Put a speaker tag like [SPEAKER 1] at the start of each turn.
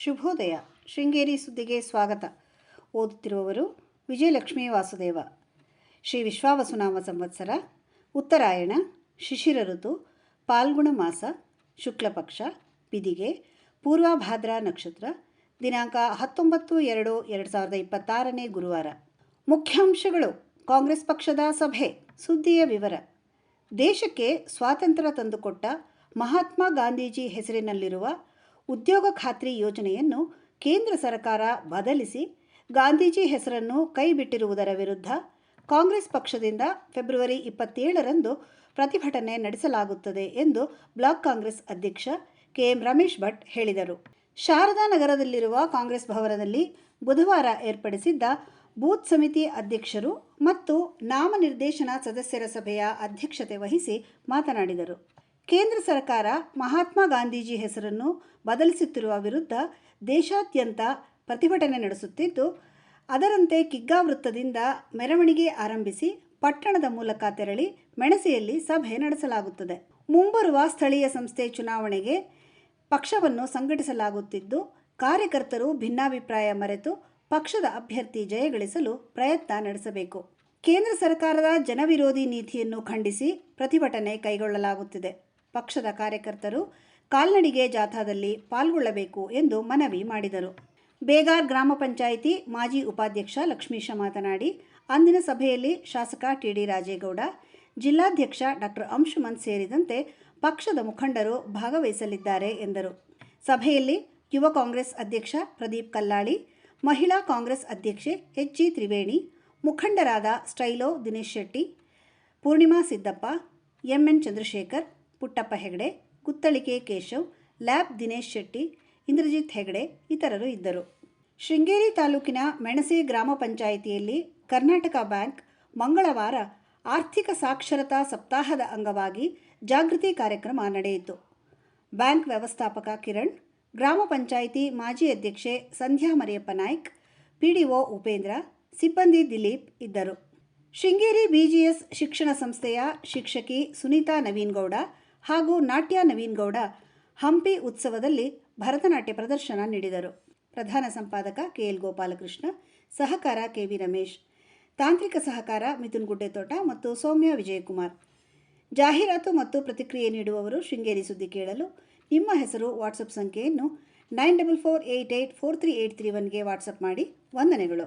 [SPEAKER 1] ಶುಭೋದಯ. ಶೃಂಗೇರಿ ಸುದ್ದಿಗೆ ಸ್ವಾಗತ. ಓದುತ್ತಿರುವವರು ವಿಜಯಲಕ್ಷ್ಮೀ ವಾಸುದೇವ. ಶ್ರೀ ವಿಶ್ವಾವಸುನಾಮ ಸಂವತ್ಸರ, ಉತ್ತರಾಯಣ, ಶಿಶಿರ ಋತು, ಪಾಲ್ಗುಣ ಮಾಸ, ಶುಕ್ಲಪಕ್ಷ, ಬಿದಿಗೆ, ಪೂರ್ವಭಾದ್ರಾ ನಕ್ಷತ್ರ, ದಿನಾಂಕ 19/2/2026 ಗುರುವಾರ. ಮುಖ್ಯಾಂಶಗಳು: ಕಾಂಗ್ರೆಸ್ ಪಕ್ಷದ ಸಭೆ, ಸುದ್ದಿಯ ವಿವರ. ದೇಶಕ್ಕೆ ಸ್ವಾತಂತ್ರ್ಯ ತಂದುಕೊಟ್ಟ ಮಹಾತ್ಮ ಗಾಂಧೀಜಿ ಹೆಸರಿನಲ್ಲಿರುವ ಉದ್ಯೋಗ ಖಾತ್ರಿ ಯೋಜನೆಯನ್ನು ಕೇಂದ್ರ ಸರ್ಕಾರ ಬದಲಿಸಿ ಗಾಂಧೀಜಿ ಹೆಸರನ್ನು ಕೈಬಿಟ್ಟಿರುವುದರ ವಿರುದ್ಧ ಕಾಂಗ್ರೆಸ್ ಪಕ್ಷದಿಂದ ಫೆಬ್ರವರಿ 27ರಂದು ಪ್ರತಿಭಟನೆ ನಡೆಸಲಾಗುತ್ತದೆ ಎಂದು ಬ್ಲಾಕ್ ಕಾಂಗ್ರೆಸ್ ಅಧ್ಯಕ್ಷ ಕೆಎಂ ರಮೇಶ್ ಭಟ್ ಹೇಳಿದರು. ಶಾರದಾ ನಗರದಲ್ಲಿರುವ ಕಾಂಗ್ರೆಸ್ ಭವನದಲ್ಲಿ ಬುಧವಾರ ಏರ್ಪಡಿಸಿದ್ದ ಬೂತ್ ಸಮಿತಿ ಅಧ್ಯಕ್ಷರು ಮತ್ತು ನಾಮನಿರ್ದೇಶನ ಸದಸ್ಯರ ಸಭೆಯ ಅಧ್ಯಕ್ಷತೆ ವಹಿಸಿ ಮಾತನಾಡಿದರು. ಕೇಂದ್ರ ಸರ್ಕಾರ ಮಹಾತ್ಮ ಗಾಂಧೀಜಿ ಹೆಸರನ್ನು ಬದಲಿಸುತ್ತಿರುವ ವಿರುದ್ಧ ದೇಶಾದ್ಯಂತ ಪ್ರತಿಭಟನೆ ನಡೆಸುತ್ತಿದ್ದು, ಅದರಂತೆ ಕಿಗ್ಗಾ ವೃತ್ತದಿಂದ ಮೆರವಣಿಗೆ ಆರಂಭಿಸಿ ಪಟ್ಟಣದ ಮೂಲಕ ತೆರಳಿ ಮೆಣಸೆಯಲ್ಲಿ ಸಭೆ ನಡೆಸಲಾಗುತ್ತದೆ. ಮುಂಬರುವ ಸ್ಥಳೀಯ ಸಂಸ್ಥೆ ಚುನಾವಣೆಗೆ ಪಕ್ಷವನ್ನು ಸಂಘಟಿಸಲಾಗುತ್ತಿದ್ದು, ಕಾರ್ಯಕರ್ತರು ಭಿನ್ನಾಭಿಪ್ರಾಯ ಮರೆತು ಪಕ್ಷದ ಅಭ್ಯರ್ಥಿ ಜಯಗಳಿಸಲು ಪ್ರಯತ್ನ ನಡೆಸಬೇಕು. ಕೇಂದ್ರ ಸರ್ಕಾರದ ಜನವಿರೋಧಿ ನೀತಿಯನ್ನು ಖಂಡಿಸಿ ಪ್ರತಿಭಟನೆ ಕೈಗೊಳ್ಳಲಾಗುತ್ತಿದೆ. ಪಕ್ಷದ ಕಾರ್ಯಕರ್ತರು ಕಾಲ್ನಡಿಗೆ ಜಾಥಾದಲ್ಲಿ ಪಾಲ್ಗೊಳ್ಳಬೇಕು ಎಂದು ಮನವಿ ಮಾಡಿದರು. ಬೇಗಾರ್ ಗ್ರಾಮ ಪಂಚಾಯಿತಿ ಮಾಜಿ ಉಪಾಧ್ಯಕ್ಷ ಲಕ್ಷ್ಮೀಶ ಮಾತನಾಡಿ, ಅಂದಿನ ಸಭೆಯಲ್ಲಿ ಶಾಸಕ ಟಿಡಿ ರಾಜೇಗೌಡ, ಜಿಲ್ಲಾಧ್ಯಕ್ಷ ಡಾಕ್ಟರ್ ಅಂಶುಮನ್ ಸೇರಿದಂತೆ ಪಕ್ಷದ ಮುಖಂಡರು ಭಾಗವಹಿಸಲಿದ್ದಾರೆ ಎಂದರು. ಸಭೆಯಲ್ಲಿ ಯುವ ಕಾಂಗ್ರೆಸ್ ಅಧ್ಯಕ್ಷ ಪ್ರದೀಪ್ ಕಲ್ಲಾಳಿ, ಮಹಿಳಾ ಕಾಂಗ್ರೆಸ್ ಅಧ್ಯಕ್ಷೆ ಎಚ್.ಜಿ. ತ್ರಿವೇಣಿ, ಮುಖಂಡರಾದ ಸ್ಟೈಲೋ ದಿನೇಶ್ ಶೆಟ್ಟಿ, ಪೂರ್ಣಿಮಾ ಸಿದ್ದಪ್ಪ, ಎಂಎನ್ ಚಂದ್ರಶೇಖರ್, ಪುಟ್ಟಪ್ಪ ಹೆಗಡೆ, ಗುತ್ತಳಿಕೆ ಕೇಶವ್, ಲ್ಯಾಬ್ ದಿನೇಶ್ ಶೆಟ್ಟಿ, ಇಂದ್ರಜಿತ್ ಹೆಗಡೆ ಇತರರು ಇದ್ದರು. ಶೃಂಗೇರಿ ತಾಲೂಕಿನ ಮೆಣಸೆ ಗ್ರಾಮ ಪಂಚಾಯಿತಿಯಲ್ಲಿ ಕರ್ನಾಟಕ ಬ್ಯಾಂಕ್ ಮಂಗಳವಾರ ಆರ್ಥಿಕ ಸಾಕ್ಷರತಾ ಸಪ್ತಾಹದ ಅಂಗವಾಗಿ ಜಾಗೃತಿ ಕಾರ್ಯಕ್ರಮ ನಡೆಯಿತು. ಬ್ಯಾಂಕ್ ವ್ಯವಸ್ಥಾಪಕ ಕಿರಣ್, ಗ್ರಾಮ ಪಂಚಾಯಿತಿ ಮಾಜಿ ಅಧ್ಯಕ್ಷೆ ಸಂಧ್ಯಾ ಮರಿಯಪ್ಪ ನಾಯ್ಕ್, ಪಿಡಿಒ ಉಪೇಂದ್ರ, ಸಿಬ್ಬಂದಿ ದಿಲೀಪ್ ಇದ್ದರು. ಶೃಂಗೇರಿ ಬಿಜಿಎಸ್ ಶಿಕ್ಷಣ ಸಂಸ್ಥೆಯ ಶಿಕ್ಷಕಿ ಸುನೀತಾ ನವೀನ್ಗೌಡ ಹಾಗೂ ನಾಟ್ಯ ನವೀನ್ಗೌಡ ಹಂಪಿ ಉತ್ಸವದಲ್ಲಿ ಭರತನಾಟ್ಯ ಪ್ರದರ್ಶನ ನೀಡಿದರು. ಪ್ರಧಾನ ಸಂಪಾದಕ ಕೆಎಲ್ ಗೋಪಾಲಕೃಷ್ಣ, ಸಹಕಾರ ಕೆವಿ ರಮೇಶ್, ತಾಂತ್ರಿಕ ಸಹಕಾರ ಮಿಥುನ್ ಗುಡ್ಡೆತೋಟ ಮತ್ತು ಸೌಮ್ಯ ವಿಜಯಕುಮಾರ್. ಜಾಹೀರಾತು ಮತ್ತು ಪ್ರತಿಕ್ರಿಯೆ ನೀಡುವವರು ಶೃಂಗೇರಿ ಸುದ್ದಿ ಕೇಳಲು ನಿಮ್ಮ ಹೆಸರು, ವಾಟ್ಸಪ್ ಸಂಖ್ಯೆಯನ್ನು 9448843831ಗೆ ವಾಟ್ಸಪ್ ಮಾಡಿ. ವಂದನೆಗಳು.